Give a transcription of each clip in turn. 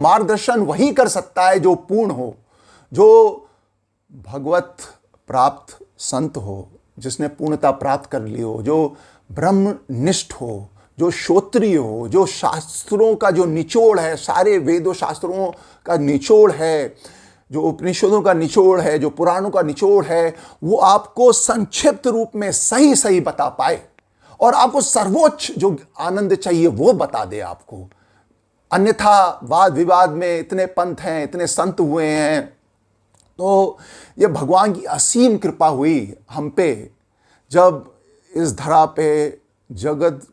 मार्गदर्शन वही कर सकता है जो पूर्ण हो, जो भगवत प्राप्त संत हो, जिसने पूर्णता प्राप्त कर ली हो, जो ब्रह्मनिष्ठ हो, जो श्रोत्रिय हो, जो शास्त्रों का जो निचोड़ है, सारे वेदों शास्त्रों का निचोड़ है, जो उपनिषदों का निचोड़ है, जो पुराणों का निचोड़ है, वो आपको संक्षिप्त रूप में सही सही बता पाए और आपको सर्वोच्च जो आनंद चाहिए वो बता दे आपको। अन्यथा वाद विवाद में इतने पंथ हैं, इतने संत हुए हैं, तो ये भगवान की असीम कृपा हुई हम पे जब इस धरा पे जगत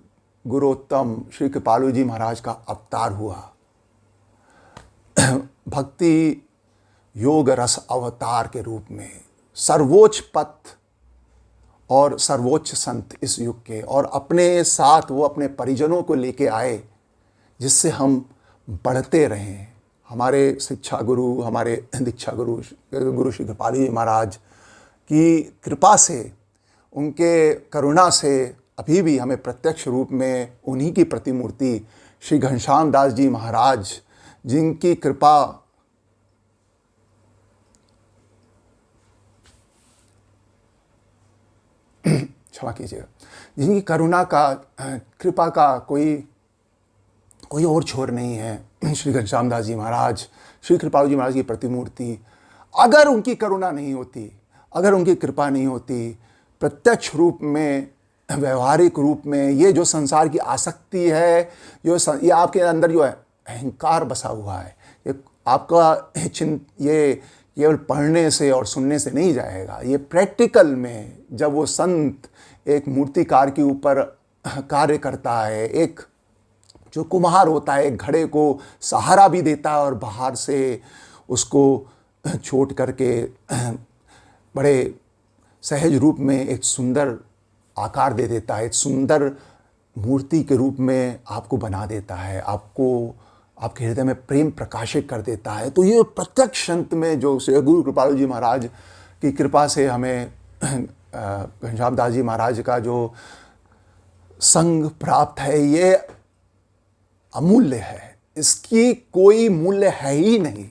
गुरोत्तम श्री कृपालु जी महाराज का अवतार हुआ। भक्ति योग रस अवतार के रूप में सर्वोच्च पथ और सर्वोच्च संत इस युग के, और अपने साथ वो अपने परिजनों को लेके आए जिससे हम बढ़ते रहें। हमारे शिक्षा गुरु, हमारे दीक्षा गुरु गुरु श्री कृपालु जी महाराज की कृपा से, उनके करुणा से अभी भी हमें प्रत्यक्ष रूप में उन्हीं की प्रतिमूर्ति श्री घनश्याम दास जी महाराज, जिनकी कृपा क्षमा कीजिएगा, जिनकी करुणा का कृपा का कोई और छोर नहीं है। श्री घनश्याम दास जी महाराज, श्री कृपालु जी महाराज की प्रतिमूर्ति, अगर उनकी करुणा नहीं होती, अगर उनकी कृपा नहीं होती, प्रत्यक्ष रूप में, व्यवहारिक रूप में, ये जो संसार की आसक्ति है, ये आपके अंदर जो है अहंकार बसा हुआ है, ये आपका ये केवल पढ़ने से और सुनने से नहीं जाएगा। ये प्रैक्टिकल में जब वो संत एक मूर्तिकार के ऊपर कार्य करता है, एक जो कुम्हार होता है, एक घड़े को सहारा भी देता है और बाहर से उसको छोड़ करके बड़े सहज रूप में एक सुंदर आकार दे देता है, एक सुंदर मूर्ति के रूप में आपको बना देता है, आपको आपके हृदय में प्रेम प्रकाशित कर देता है। तो ये प्रत्यक्ष संत में जो श्री गुरु कृपालु जी महाराज की कृपा से हमें घनश्याम दास जी महाराज का जो संग प्राप्त है, ये अमूल्य है, इसकी कोई मूल्य है ही नहीं।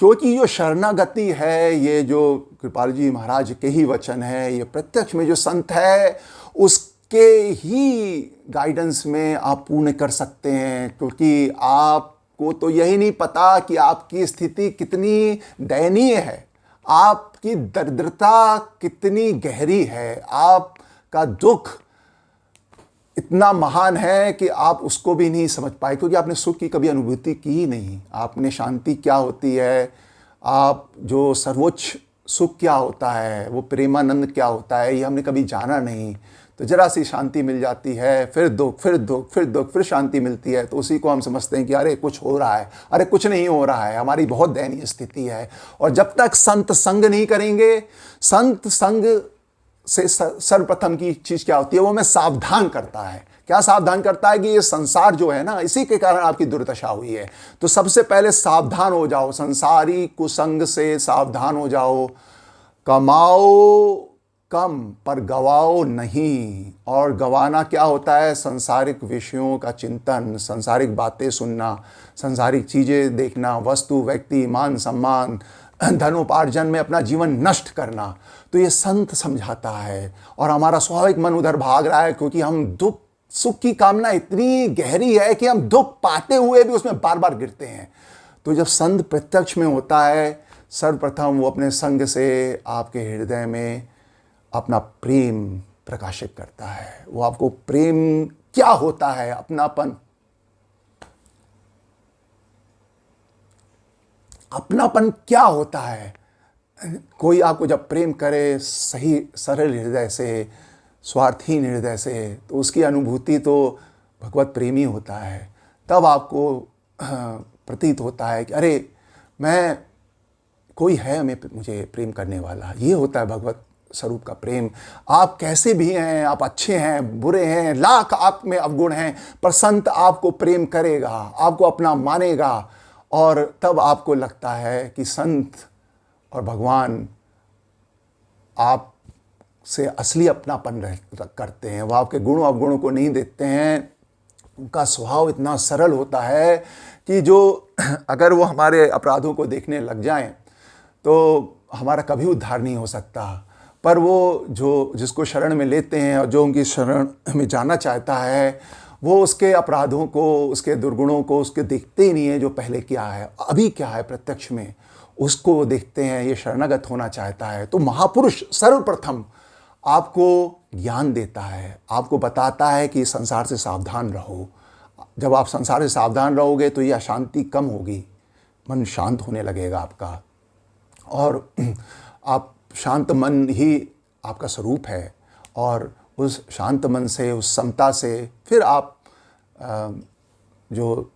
क्योंकि जो शरणागति है, ये जो कृपालु जी महाराज के ही वचन है, ये प्रत्यक्ष में जो संत है उसके ही गाइडेंस में आप पूर्ण कर सकते हैं। क्योंकि आपको तो यही नहीं पता कि आपकी स्थिति कितनी दयनीय है, आपकी दरिद्रता कितनी गहरी है, आपका दुख इतना महान है कि आप उसको भी नहीं समझ पाए, क्योंकि आपने सुख की कभी अनुभूति की ही नहीं। आपने शांति क्या होती है, आप जो सर्वोच्च सुख क्या होता है, वो प्रेमानंद क्या होता है, ये हमने कभी जाना नहीं। तो जरा सी शांति मिल जाती है, फिर दुख, फिर दुख, फिर दुख, फिर शांति मिलती है, तो उसी को हम समझते हैं कि अरे कुछ हो रहा है, अरे कुछ नहीं हो रहा है, हमारी बहुत दयनीय स्थिति है। और जब तक संत संग नहीं करेंगे, संत संग से सर्वप्रथम की चीज क्या होती है, वो हमें सावधान करता है। क्या सावधान करता है कि ये संसार जो है ना, इसी के कारण आपकी दुर्दशा हुई है। तो सबसे पहले सावधान हो जाओ, संसारी कुसंग से सावधान हो जाओ। कमाओ कम पर गवाओ नहीं। और गवाना क्या होता है? संसारिक विषयों का चिंतन, संसारिक बातें सुनना, संसारिक चीजें देखना, वस्तु, व्यक्ति, मान सम्मान, धनोपार्जन में अपना जीवन नष्ट करना। तो ये संत समझाता है। और हमारा स्वाभाविक मन उधर भाग रहा है, क्योंकि हम दुख सुख की कामना इतनी गहरी है कि हम दुख पाते हुए भी उसमें बार बार गिरते हैं। तो जब संत प्रत्यक्ष में होता है, सर्वप्रथम वो अपने संग से आपके हृदय में अपना प्रेम प्रकाशित करता है। वो आपको प्रेम क्या होता है, अपनापन, अपनापन क्या होता है। कोई आपको जब प्रेम करे सही सरल हृदय से, स्वार्थहीन हृदय से, तो उसकी अनुभूति तो भगवत प्रेमी होता है। तब आपको प्रतीत होता है कि अरे मैं, कोई है मुझे प्रेम करने वाला। ये होता है भगवत स्वरूप का प्रेम। आप कैसे भी हैं, आप अच्छे हैं, बुरे हैं, लाख आप में अवगुण हैं, पर संत आपको प्रेम करेगा, आपको अपना मानेगा। और तब आपको लगता है कि संत और भगवान आप से असली अपनापन करते हैं। वो आपके गुणों अवगुणों को नहीं देखते हैं, उनका स्वभाव इतना सरल होता है कि जो अगर वो हमारे अपराधों को देखने लग जाएं तो हमारा कभी उद्धार नहीं हो सकता। पर वो जो जिसको शरण में लेते हैं और जो उनकी शरण में जाना चाहता है, वो उसके अपराधों को, उसके दुर्गुणों को उसके देखते ही नहीं है जो पहले क्या है, अभी क्या है प्रत्यक्ष में, उसको देखते हैं। ये शरणागत होना चाहता है। तो महापुरुष सर्वप्रथम आपको ज्ञान देता है, आपको बताता है कि संसार से सावधान रहो। जब आप संसार से सावधान रहोगे तो ये अशांति कम होगी, मन शांत होने लगेगा आपका, और आप शांत मन ही आपका स्वरूप है। और उस शांत मन से, उस समता से फिर आप जो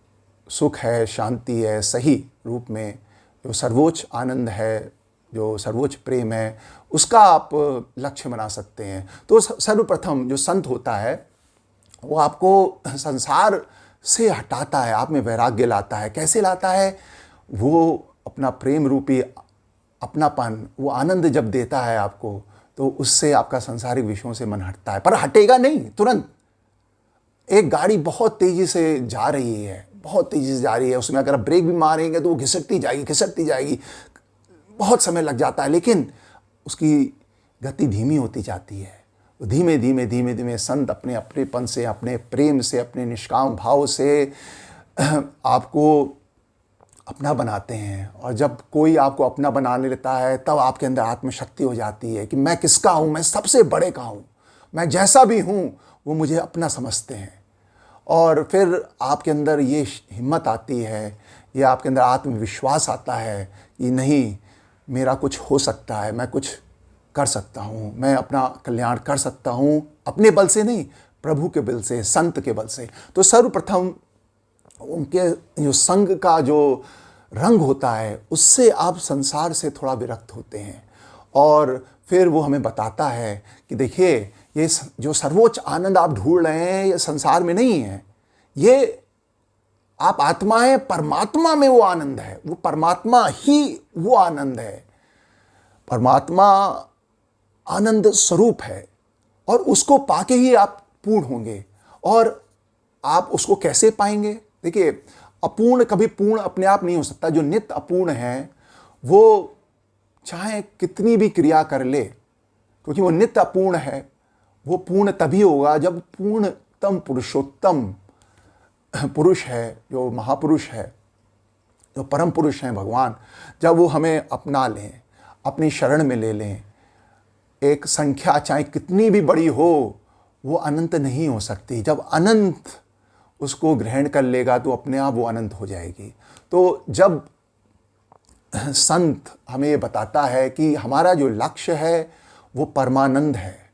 सुख है, शांति है, सही रूप में जो सर्वोच्च आनंद है, जो सर्वोच्च प्रेम है, उसका आप लक्ष्य बना सकते हैं। तो सर्वप्रथम जो संत होता है वो आपको संसार से हटाता है, आप में वैराग्य लाता है। कैसे लाता है? वो अपना प्रेम रूपी अपनापन, वो आनंद जब देता है आपको, तो उससे आपका सांसारिक विषयों से मन हटता है। पर हटेगा नहीं तुरंत। एक गाड़ी बहुत तेज़ी से जा रही है, बहुत तेज़ी से जा रही है, उसमें अगर आप ब्रेक भी मारेंगे तो वो घिसटती जाएगी, बहुत समय लग जाता है, लेकिन उसकी गति धीमी होती जाती है। धीमे धीमे संत अपने अपनेपन से, अपने प्रेम से, अपने निष्काम भाव से आपको अपना बनाते हैं। और जब कोई आपको अपना बना लेता है तब आपके अंदर आत्मशक्ति हो जाती है कि मैं किसका हूँ, मैं सबसे बड़े का हूँ, मैं जैसा भी हूँ वो मुझे अपना समझते हैं। और फिर आपके अंदर ये हिम्मत आती है, ये आपके अंदर आत्मविश्वास आता है कि नहीं, मेरा कुछ हो सकता है, मैं कुछ कर सकता हूँ, मैं अपना कल्याण कर सकता हूँ, अपने बल से नहीं, प्रभु के बल से, संत के बल से। तो सर्वप्रथम उनके जो संग का जो रंग होता है उससे आप संसार से थोड़ा विरक्त होते हैं। और फिर वो हमें बताता है कि देखिए, ये जो सर्वोच्च आनंद आप ढूंढ रहे हैं ये संसार में नहीं है, ये आप आत्मा है, परमात्मा में वो आनंद है, वो परमात्मा ही वो आनंद है। परमात्मा आनंद स्वरूप है और उसको पाके ही आप पूर्ण होंगे। और आप उसको कैसे पाएंगे? देखिए, अपूर्ण कभी पूर्ण अपने आप नहीं हो सकता। जो नित्य अपूर्ण है वो चाहे कितनी भी क्रिया कर ले, क्योंकि वो नित्य अपूर्ण है, वो पूर्ण तभी होगा जब पूर्णतम पुरुषोत्तम पुरुष है, जो महापुरुष है, जो परम पुरुष हैं भगवान, जब वो हमें अपना लें, अपनी शरण में ले लें। एक संख्या चाहे कितनी भी बड़ी हो वो अनंत नहीं हो सकती। जब अनंत उसको ग्रहण कर लेगा तो अपने आप वो अनंत हो जाएगी। तो जब संत हमें ये बताता है कि हमारा जो लक्ष्य है वो परमानंद है,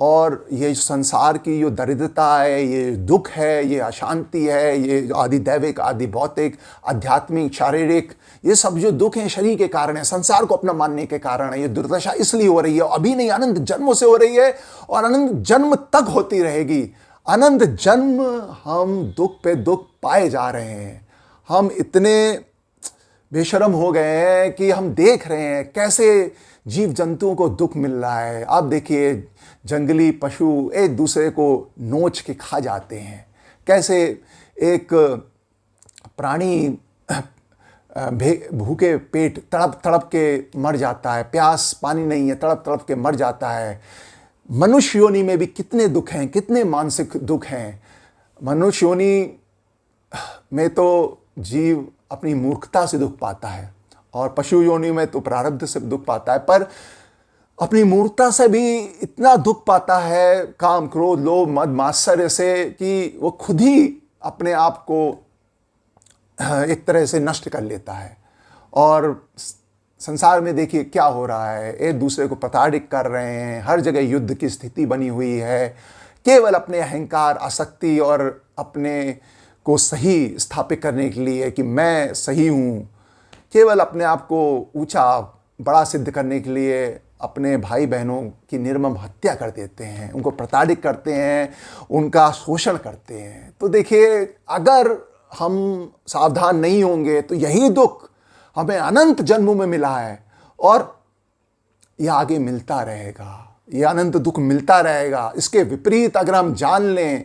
और ये संसार की जो दरिद्रता है, ये दुख है, ये अशांति है, ये आदि दैविक, आदि भौतिक, आध्यात्मिक, शारीरिक, ये सब जो दुख हैं शरीर के कारण है, संसार को अपना मानने के कारण है। ये दुर्दशा इसलिए हो रही है, अभी नहीं, अनंत जन्मों से हो रही है और अनंत जन्म तक होती रहेगी। अनंत जन्म हम दुख पे दुख पाए जा रहे हैं। हम इतने बेशर्म हो गए हैं कि हम देख रहे हैं कैसे जीव जंतुओं को दुख मिल रहा है। आप देखिए, जंगली पशु एक दूसरे को नोच के खा जाते हैं, कैसे एक प्राणी भूखे पेट तड़प तड़प के मर जाता है, प्यास पानी नहीं है, तड़प तड़प के मर जाता है। मनुष्य योनि में भी कितने दुख हैं, कितने मानसिक दुख हैं। मनुष्य योनि में तो जीव अपनी मूर्खता से दुख पाता है, और पशु योनि में तो प्रारब्ध से दुख पाता है, पर अपनी मूर्खता से भी इतना दुख पाता है, काम क्रोध लोभ मद मात्सर्य से, कि वो खुद ही अपने आप को एक तरह से नष्ट कर लेता है। और संसार में देखिए क्या हो रहा है, एक दूसरे को प्रताड़ित कर रहे हैं, हर जगह युद्ध की स्थिति बनी हुई है, केवल अपने अहंकार, आसक्ति और अपने को सही स्थापित करने के लिए कि मैं सही हूँ, केवल अपने आप को ऊंचा बड़ा सिद्ध करने के लिए अपने भाई बहनों की निर्मम हत्या कर देते हैं, उनको प्रताड़ित करते हैं, उनका शोषण करते हैं। तो देखिए, अगर हम सावधान नहीं होंगे तो यही दुख हमें अनंत जन्मों में मिला है और यह आगे मिलता रहेगा, यह अनंत दुख मिलता रहेगा। इसके विपरीत अगर हम जान लें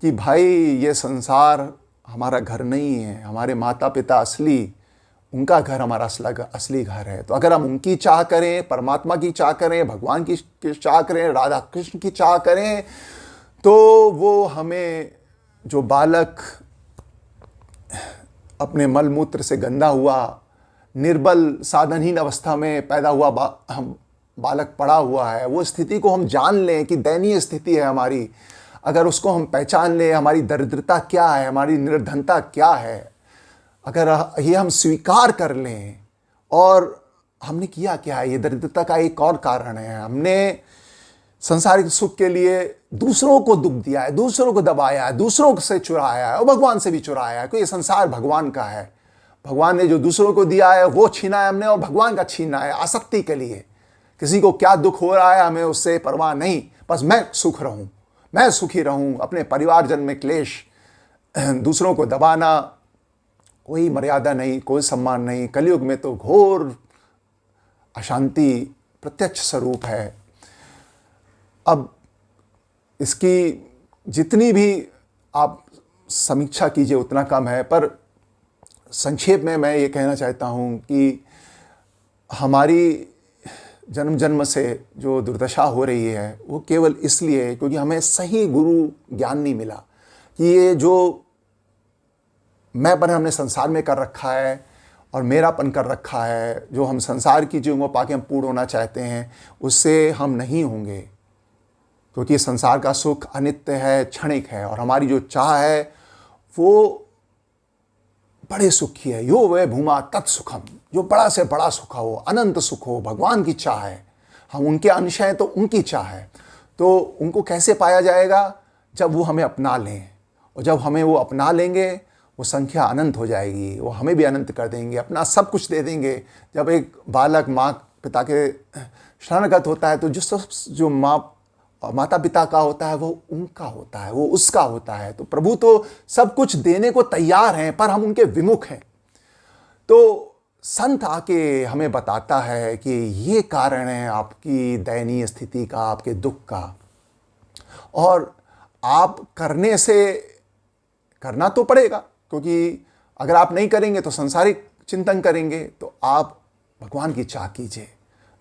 कि भाई ये संसार हमारा घर नहीं है, हमारे माता पिता असली, उनका घर हमारा असली घर है। तो अगर हम उनकी चाह करें, परमात्मा की चाह करें, भगवान की चाह करें, राधा कृष्ण की चाह करें, तो वो हमें जो बालक अपने मल मूत्र से गंदा हुआ, निर्बल साधनहीन अवस्था में पैदा हुआ हम बालक पड़ा हुआ है, वो स्थिति को हम जान लें कि दयनीय स्थिति है हमारी, अगर उसको हम पहचान लें, हमारी दरिद्रता क्या है, हमारी निर्धनता क्या है, अगर ये हम स्वीकार कर लें, और हमने किया क्या है, ये दरिद्रता का एक और कारण है, हमने संसारिक सुख के लिए दूसरों को दुख दिया है, दूसरों को दबाया है, दूसरों से चुराया है और भगवान से भी चुराया है, क्योंकि ये संसार भगवान का है। भगवान ने जो दूसरों को दिया है वो छीना है हमने, और भगवान का छीना है आसक्ति के लिए। किसी को क्या दुख हो रहा है हमें उससे परवाह नहीं, बस मैं सुख रहूं, मैं सुखी रहूं। अपने परिवारजन में क्लेश, दूसरों को दबाना, कोई मर्यादा नहीं, कोई सम्मान नहीं। कलयुग में तो घोर अशांति प्रत्यक्ष स्वरूप है। अब इसकी जितनी भी आप समीक्षा कीजिए उतना कम है, पर संक्षेप में मैं ये कहना चाहता हूँ कि हमारी जन्म जन्म से जो दुर्दशा हो रही है वो केवल इसलिए क्योंकि हमें सही गुरु ज्ञान नहीं मिला कि ये जो मैंपन हमने संसार में कर रखा है और मेरापन कर रखा है, जो हम संसार की चीज़ों को पाके हम पूर्ण होना चाहते हैं, उससे हम नहीं होंगे, क्योंकि संसार का सुख अनित्य है, क्षणिक है, और हमारी जो चाह है वो बड़े सुखी है। यो वे भूमा तत्सुखम, जो बड़ा से बड़ा सुख हो, अनंत सुख हो, भगवान की चाह है। हम उनके अंश हैं तो उनकी चाह है। तो उनको कैसे पाया जाएगा? जब वो हमें अपना लें, और जब हमें वो अपना लेंगे वो संख्या अनंत हो जाएगी, वो हमें भी अनंत कर देंगे, अपना सब कुछ दे देंगे। जब एक बालक माँ पिता के शरणगत होता है तो जो माता पिता का होता है वो उनका होता है, वो उसका होता है। तो प्रभु तो सब कुछ देने को तैयार हैं, पर हम उनके विमुख हैं। तो संत आके हमें बताता है कि ये कारण है आपकी दयनीय स्थिति का, आपके दुख का, और आप करना तो पड़ेगा, क्योंकि अगर आप नहीं करेंगे तो संसारिक चिंतन करेंगे। तो आप भगवान की चाह कीजिए,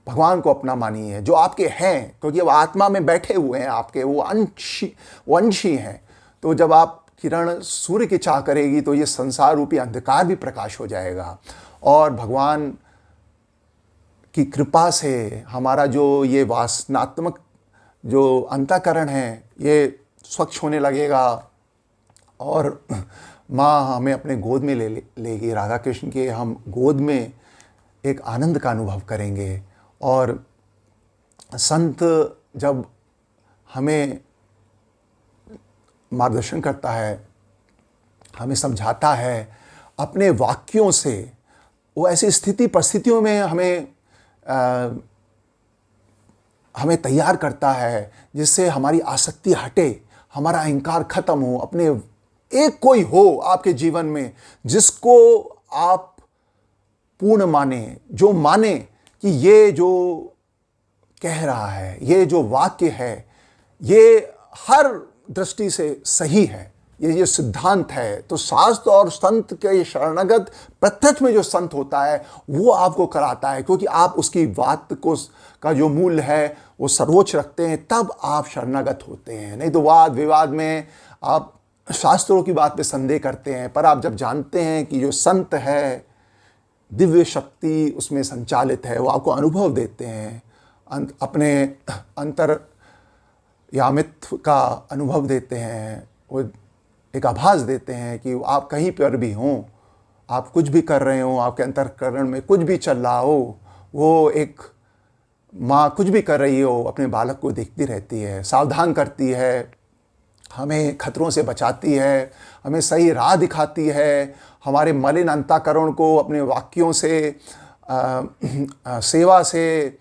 भगवान को अपना मानिए जो आपके हैं, क्योंकि वो आत्मा में बैठे हुए हैं आपके, वो अंशी हैं। तो जब आप किरण सूर्य की चाह करेगी तो ये संसार रूपी अंधकार भी प्रकाश हो जाएगा, और भगवान की कृपा से हमारा जो ये वासनात्मक जो अंतःकरण है ये स्वच्छ होने लगेगा, और माँ हमें अपने गोद में लेगी, राधा कृष्ण के हम गोद में एक आनंद का अनुभव करेंगे। और संत जब हमें मार्गदर्शन करता है, हमें समझाता है अपने वाक्यों से, वो ऐसी परिस्थितियों में हमें तैयार करता है जिससे हमारी आसक्ति हटे, हमारा अहंकार खत्म हो। अपने एक कोई हो आपके जीवन में जिसको आप पूर्ण माने, जो माने कि ये जो कह रहा है, ये जो वाक्य है, ये हर दृष्टि से सही है, ये सिद्धांत है। तो शास्त्र और संत के शरणगत प्रत्यक्ष में जो संत होता है वो आपको कराता है, क्योंकि आप उसकी बात का जो मूल्य है वो सर्वोच्च रखते हैं, तब आप शरणगत होते हैं। नहीं तो वाद विवाद में आप शास्त्रों की बात पे संदेह करते हैं, पर आप जब जानते हैं कि जो संत है दिव्य शक्ति उसमें संचालित है, वो आपको अनुभव देते हैं, अपने अंतर्यामित्व का अनुभव देते हैं, वो एक आभास देते हैं कि आप कहीं पर भी हों, आप कुछ भी कर रहे हो, आपके अंतःकरण में कुछ भी चल रहा हो, वो एक माँ कुछ भी कर रही हो अपने बालक को देखती रहती है, सावधान करती है, हमें खतरों से बचाती है, हमें सही राह दिखाती है, हमारे मलिन अंतःकरण को अपने वाक्यों से, सेवा से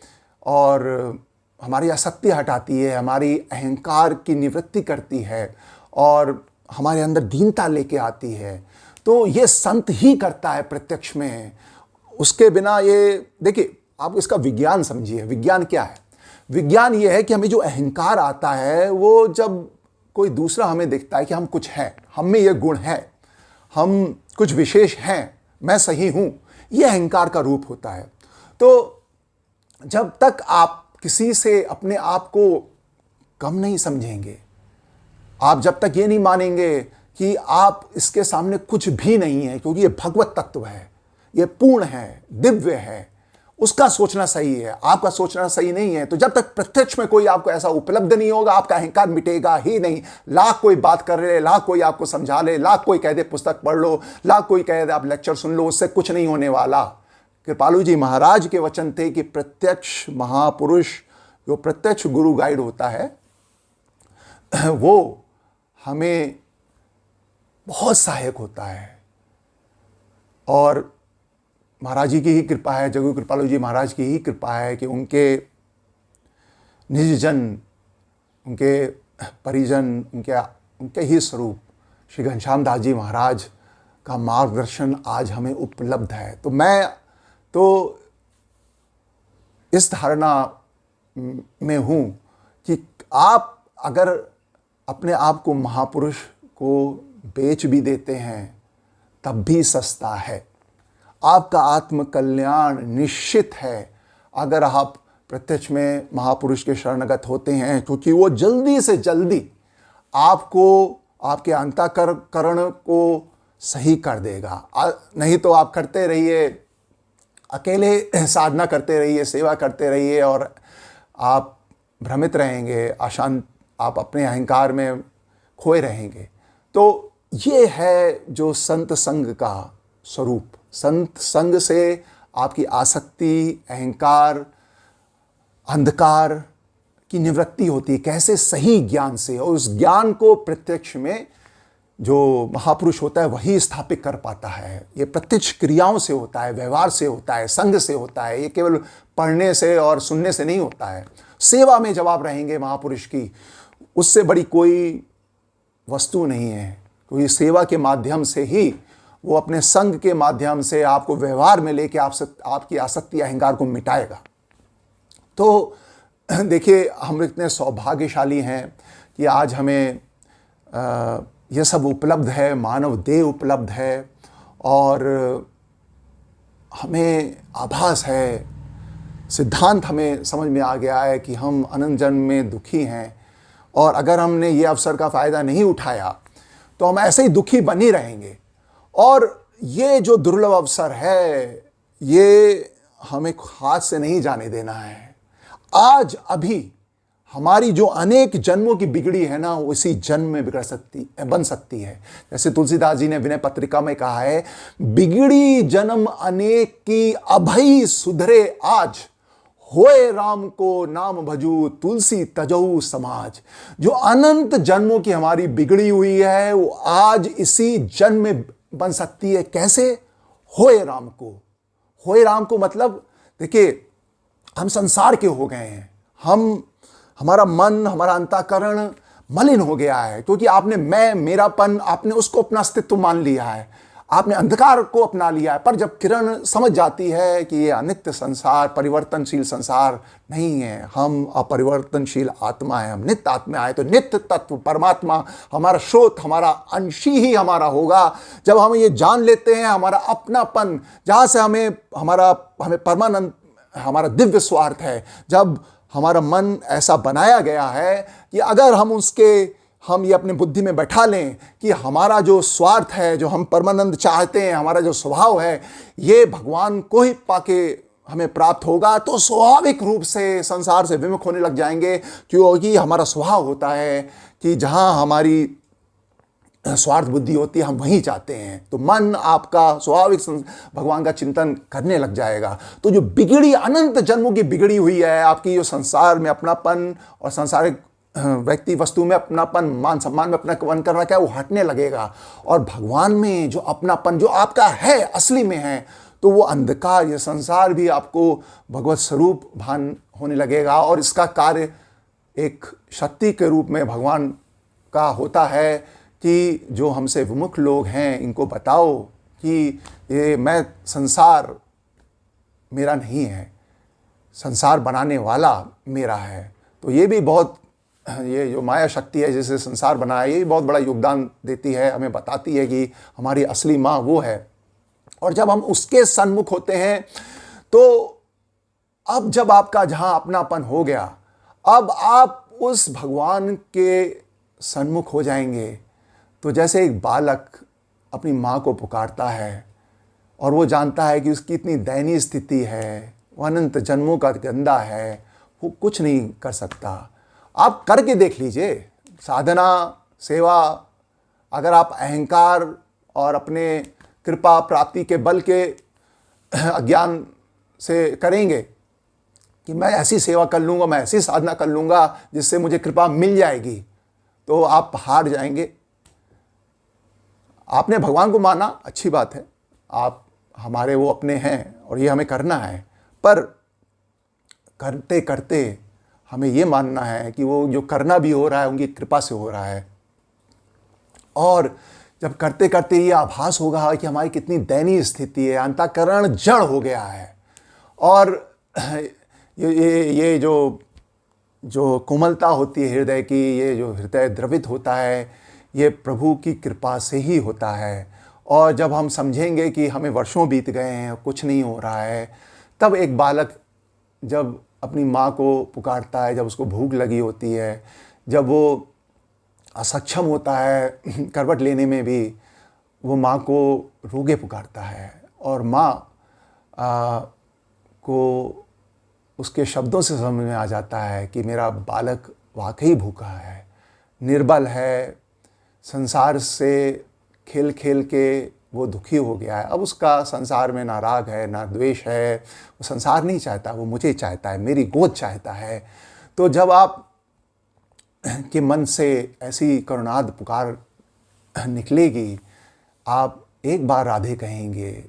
और हमारी आसक्ति हटाती है, हमारी अहंकार की निवृत्ति करती है और हमारे अंदर दीनता लेके आती है। तो ये संत ही करता है प्रत्यक्ष में, उसके बिना ये देखिए, आप इसका विज्ञान समझिए। विज्ञान क्या है? विज्ञान ये है कि हमें जो अहंकार आता है वो जब कोई दूसरा हमें दिखता है कि हम कुछ हैं, हम में ये गुण है, हम कुछ विशेष हैं, मैं सही हूं, ये अहंकार का रूप होता है। तो जब तक आप किसी से अपने आप को कम नहीं समझेंगे, आप जब तक ये नहीं मानेंगे कि आप इसके सामने कुछ भी नहीं है, क्योंकि ये भगवत तत्व है, ये पूर्ण है, दिव्य है, उसका सोचना सही है, आपका सोचना सही नहीं है, तो जब तक प्रत्यक्ष में कोई आपको ऐसा उपलब्ध नहीं होगा, आपका अहंकार मिटेगा ही नहीं। लाख कोई बात कर ले, लाख कोई आपको समझा ले, लाख कोई कह दे पुस्तक पढ़ लो, लाख कोई कह दे आप लेक्चर सुन लो, उससे कुछ नहीं होने वाला। कृपालु जी महाराज के वचन थे कि प्रत्यक्ष महापुरुष, जो प्रत्यक्ष गुरु गाइड होता है, वो हमें बहुत सहायक होता है। और महाराज जी की ही कृपा है, जगत कृपालु जी महाराज की ही कृपा है कि उनके निज जन, उनके परिजन, उनके ही स्वरूप श्री घनश्याम दास जी महाराज का मार्गदर्शन आज हमें उपलब्ध है। तो मैं तो इस धारणा में हूँ कि आप अगर अपने आप को महापुरुष को बेच भी देते हैं तब भी सस्ता है। आपका आत्मकल्याण निश्चित है अगर आप प्रत्यक्ष में महापुरुष के शरणगत होते हैं, क्योंकि वो जल्दी से जल्दी आपको, आपके अंतःकरण को सही कर देगा। नहीं तो आप करते रहिए, अकेले साधना करते रहिए, सेवा करते रहिए और आप भ्रमित रहेंगे, अशांत, आप अपने अहंकार में खोए रहेंगे। तो ये है जो संत संग का स्वरूप। संत संग से आपकी आसक्ति, अहंकार, अंधकार की निवृत्ति होती है। कैसे? सही ज्ञान से। और उस ज्ञान को प्रत्यक्ष में जो महापुरुष होता है वही स्थापित कर पाता है। ये प्रत्यक्ष क्रियाओं से होता है, व्यवहार से होता है, संग से होता है। ये केवल पढ़ने से और सुनने से नहीं होता है। सेवा में जब आप रहेंगे महापुरुष की, उससे बड़ी कोई वस्तु नहीं है, क्योंकि सेवा के माध्यम से ही वो अपने संग के माध्यम से आपको व्यवहार में लेके आपकी आसक्ति, अहंकार को मिटाएगा। तो देखिए, हम इतने सौभाग्यशाली हैं कि आज हमें यह सब उपलब्ध है, मानव देह उपलब्ध है और हमें आभास है, सिद्धांत हमें समझ में आ गया है कि हम अनंत जन्म में दुखी हैं और अगर हमने ये अवसर का फ़ायदा नहीं उठाया तो हम ऐसे ही दुखी बन ही रहेंगे। और ये जो दुर्लभ अवसर है, ये हमें हाथ से नहीं जाने देना है। आज अभी हमारी जो अनेक जन्मों की बिगड़ी है ना, वो इसी जन्म में बन सकती है। जैसे तुलसीदास जी ने विनय पत्रिका में कहा है, बिगड़ी जन्म अनेक की अभई सुधरे आज, होए राम को नाम भजू तुलसी तजऊ समाज। जो अनंत जन्मों की हमारी बिगड़ी हुई है वो आज इसी जन्म में बन सकती है। कैसे? होए राम को। होए राम को मतलब, देखिए, हम संसार के हो गए हैं, हमारा मन, हमारा अंतःकरण मलिन हो गया है, क्योंकि आपने मैं, मेरापन, आपने उसको अपना अस्तित्व मान लिया है, आपने अंधकार को अपना लिया है। पर जब किरण समझ जाती है कि ये अनित्य संसार, परिवर्तनशील संसार नहीं है, हम अपरिवर्तनशील आत्मा है, हम नित्य आत्मा है, तो नित्य तत्व परमात्मा हमारा स्रोत, हमारा अंशी ही हमारा होगा। जब हम ये जान लेते हैं, हमारा अपनापन, जहाँ से हमें परमानंद, हमारा दिव्य स्वार्थ है, जब हमारा मन ऐसा बनाया गया है कि अगर हम ये अपने बुद्धि में बैठा लें कि हमारा जो स्वार्थ है, जो हम परमानंद चाहते हैं, हमारा जो स्वभाव है, ये भगवान को ही पाके हमें प्राप्त होगा, तो स्वाभाविक रूप से संसार से विमुख होने लग जाएंगे। क्योंकि हमारा स्वभाव होता है कि जहाँ हमारी स्वार्थ बुद्धि होती है, हम वहीं जाते हैं। तो मन आपका स्वाभाविक भगवान का चिंतन करने लग जाएगा। तो जो बिगड़ी, अनंत जन्मों की बिगड़ी हुई है आपकी, जो संसार में अपनापन और सांसारिक व्यक्ति वस्तु में अपनापन, मान सम्मान में अपनापन करना क्या, वो हटने लगेगा। और भगवान में जो अपनापन जो आपका है, असली में है, तो वो अंधकार, ये संसार भी आपको भगवत स्वरूप भान होने लगेगा। और इसका कार्य एक शक्ति के रूप में भगवान का होता है कि जो हमसे विमुख लोग हैं, इनको बताओ कि ये मैं, संसार मेरा नहीं है, संसार बनाने वाला मेरा है। तो ये भी बहुत ये जो माया शक्ति है जिससे संसार बना है, ये बहुत बड़ा योगदान देती है, हमें बताती है कि हमारी असली माँ वो है। और जब हम उसके सन्मुख होते हैं तो अब जब आपका जहाँ अपनापन हो गया, अब आप उस भगवान के सन्मुख हो जाएंगे। तो जैसे एक बालक अपनी माँ को पुकारता है और वो जानता है कि उसकी इतनी दयनीय स्थिति है, वो अनंत जन्मों का गंदा है, वो कुछ नहीं कर सकता। आप करके देख लीजिए, साधना, सेवा। अगर आप अहंकार और अपने कृपा प्राप्ति के बल के अज्ञान से करेंगे कि मैं ऐसी सेवा कर लूँगा, मैं ऐसी साधना कर लूँगा जिससे मुझे कृपा मिल जाएगी, तो आप हार जाएंगे। आपने भगवान को माना, अच्छी बात है, आप हमारे वो अपने हैं और ये हमें करना है, पर करते करते हमें ये मानना है कि वो जो करना भी हो रहा है उनकी कृपा से हो रहा है। और जब करते करते ये आभास होगा कि हमारी कितनी दयनीय स्थिति है, अंतःकरण जड़ हो गया है, और ये जो कोमलता होती है हृदय की, ये जो हृदय द्रवित होता है, ये प्रभु की कृपा से ही होता है। और जब हम समझेंगे कि हमें वर्षों बीत गए हैं, कुछ नहीं हो रहा है, तब एक बालक जब अपनी माँ को पुकारता है, जब उसको भूख लगी होती है, जब वो असक्षम होता है करवट लेने में भी, वो माँ को रोगे पुकारता है। और माँ को उसके शब्दों से समझ में आ जाता है कि मेरा बालक वाकई भूखा है, निर्बल है, संसार से खेल खेल के वो दुखी हो गया है। अब उसका संसार में ना राग है ना द्वेष है, वो संसार नहीं चाहता, वो मुझे चाहता है, मेरी गोद चाहता है। तो जब आप के मन से ऐसी करुणाद पुकार निकलेगी, आप एक बार राधे कहेंगे,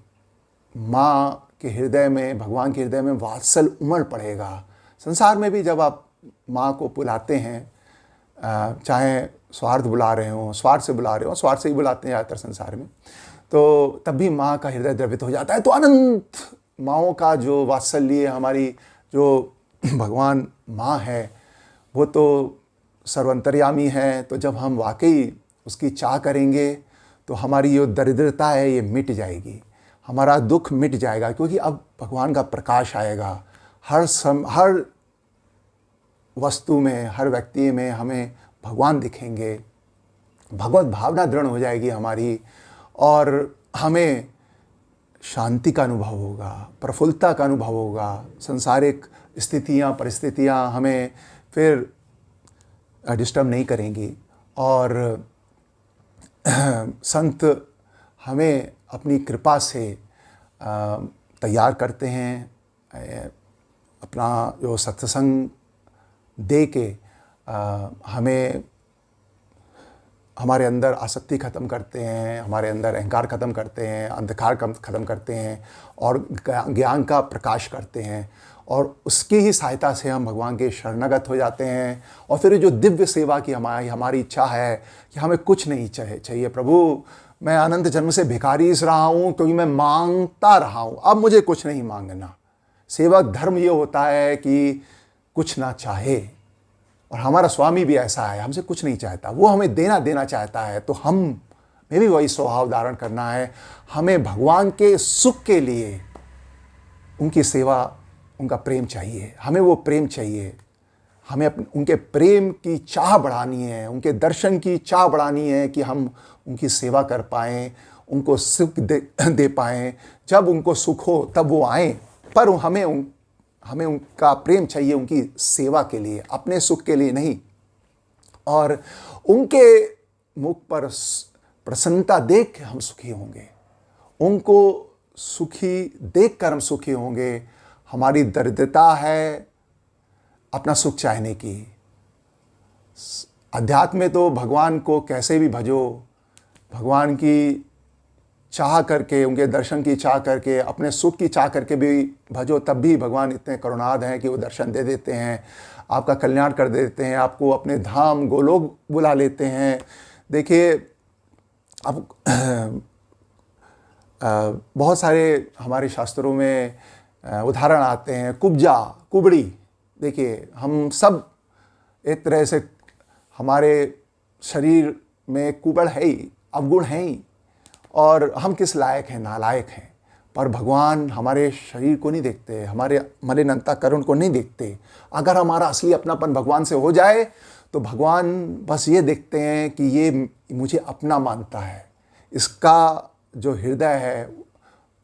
माँ के हृदय में, भगवान के हृदय में वात्सल उमड़ पड़ेगा। संसार में भी जब आप माँ को बुलाते हैं, चाहे स्वार्थ बुला रहे हों, स्वार्थ से बुला रहे हो, स्वार्थ से ही बुलाते हैं ज़्यादातर संसार में, तो तब भी माँ का हृदय द्रवित हो जाता है। तो अनंत माँओं का जो वात्सल्य, हमारी जो भगवान माँ है, वो तो सर्वंतर्यामी है। तो जब हम वाकई उसकी चाह करेंगे तो हमारी जो दरिद्रता है ये मिट जाएगी, हमारा दुख मिट जाएगा, क्योंकि अब भगवान का प्रकाश आएगा। हर वस्तु में, हर व्यक्ति में हमें भगवान दिखेंगे, भगवत भावना दृढ़ हो जाएगी हमारी, और हमें शांति का अनुभव होगा, प्रफुल्लता का अनुभव होगा। सांसारिक स्थितियाँ, परिस्थितियाँ हमें फिर डिस्टर्ब नहीं करेंगी। और संत हमें अपनी कृपा से तैयार करते हैं, अपना जो सत्संग दे के हमें हमारे अंदर आसक्ति ख़त्म करते हैं, हमारे अंदर अहंकार ख़त्म करते हैं, अंधकार ख़त्म करते हैं और ज्ञान का प्रकाश करते हैं। और उसकी ही सहायता से हम भगवान के शरणागत हो जाते हैं। और फिर जो दिव्य सेवा की हमारी इच्छा है कि हमें कुछ नहीं चाहिए, प्रभु मैं अनंत जन्म से भिखारी रहा हूँ क्योंकि मैं मांगता रहा हूँ, अब मुझे कुछ नहीं मांगना। सेवक धर्म ये होता है कि कुछ ना चाहे, और हमारा स्वामी भी ऐसा है, हमसे कुछ नहीं चाहता, वो हमें देना चाहता है। तो हम में भी वही स्वभाव धारण करना है। हमें भगवान के सुख के लिए उनकी सेवा, उनका प्रेम चाहिए, हमें वो प्रेम चाहिए। हमें उनके प्रेम की चाह बढ़ानी है, उनके दर्शन की चाह बढ़ानी है कि हम उनकी सेवा कर पाएँ, उनको सुख दे पाएँ। जब उनको सुख हो तब वो आएँ, पर हमें उनका प्रेम चाहिए उनकी सेवा के लिए, अपने सुख के लिए नहीं। और उनके मुख पर प्रसन्नता देख के हम सुखी होंगे, उनको सुखी देख कर हम सुखी होंगे। हमारी दरिद्रता है अपना सुख चाहने की। अध्यात्म में तो भगवान को कैसे भी भजो, भगवान की चाह करके, उनके दर्शन की चाह करके, अपने सुख की चाह करके भी भजो, तब भी भगवान इतने करुणाद हैं कि वो दर्शन दे देते हैं, आपका कल्याण कर देते हैं, आपको अपने धाम गोलोक बुला लेते हैं। देखिए, अब बहुत सारे हमारे शास्त्रों में उदाहरण आते हैं, कुब्जा, कुबड़ी। देखिए, हम सब एक तरह से हमारे शरीर में कुबड़ है ही, अवगुण है ही, और हम किस लायक हैं, नालायक हैं। पर भगवान हमारे शरीर को नहीं देखते, हमारे मलिन अंतःकरण को नहीं देखते। अगर हमारा असली अपनापन भगवान से हो जाए तो भगवान बस ये देखते हैं कि ये मुझे अपना मानता है, इसका जो हृदय है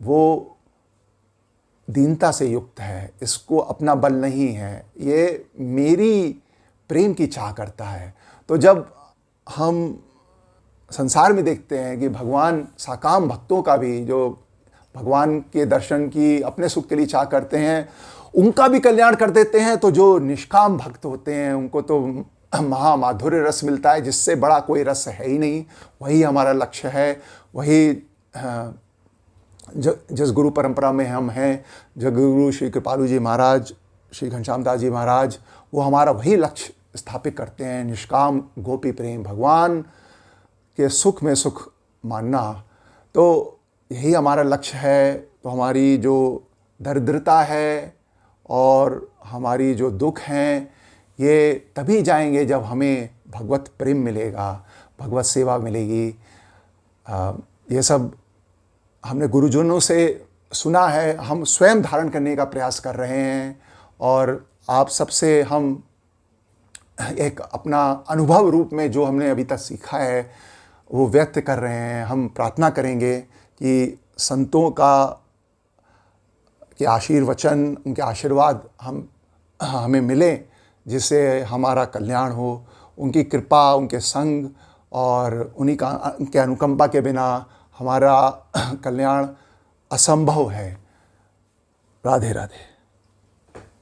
वो दीनता से युक्त है, इसको अपना बल नहीं है, ये मेरी प्रेम की चाह करता है। तो जब हम संसार में देखते हैं कि भगवान साकाम भक्तों का भी, जो भगवान के दर्शन की अपने सुख के लिए चाह करते हैं, उनका भी कल्याण कर देते हैं, तो जो निष्काम भक्त होते हैं उनको तो महामाधुर्य रस मिलता है, जिससे बड़ा कोई रस है ही नहीं। वही हमारा लक्ष्य है, वही जिस गुरु परंपरा में हम हैं, जगगुरु श्री कृपालु जी महाराज, श्री घनश्याम दास जी महाराज, वो हमारा वही लक्ष्य स्थापित करते हैं, निष्काम गोपी प्रेम, भगवान के सुख में सुख मानना। तो यही हमारा लक्ष्य है। तो हमारी जो दरिद्रता है और हमारी जो दुख हैं, ये तभी जाएंगे जब हमें भगवत प्रेम मिलेगा, भगवत सेवा मिलेगी। ये सब हमने गुरुजनों से सुना है, हम स्वयं धारण करने का प्रयास कर रहे हैं, और आप सबसे हम एक अपना अनुभव रूप में जो हमने अभी तक सीखा है वो व्यक्त कर रहे हैं। हम प्रार्थना करेंगे कि संतों के आशीर्वचन, उनके आशीर्वाद हमें मिले, जिससे हमारा कल्याण हो। उनकी कृपा, उनके संग और उनके अनुकंपा के बिना हमारा कल्याण असंभव है। राधे राधे।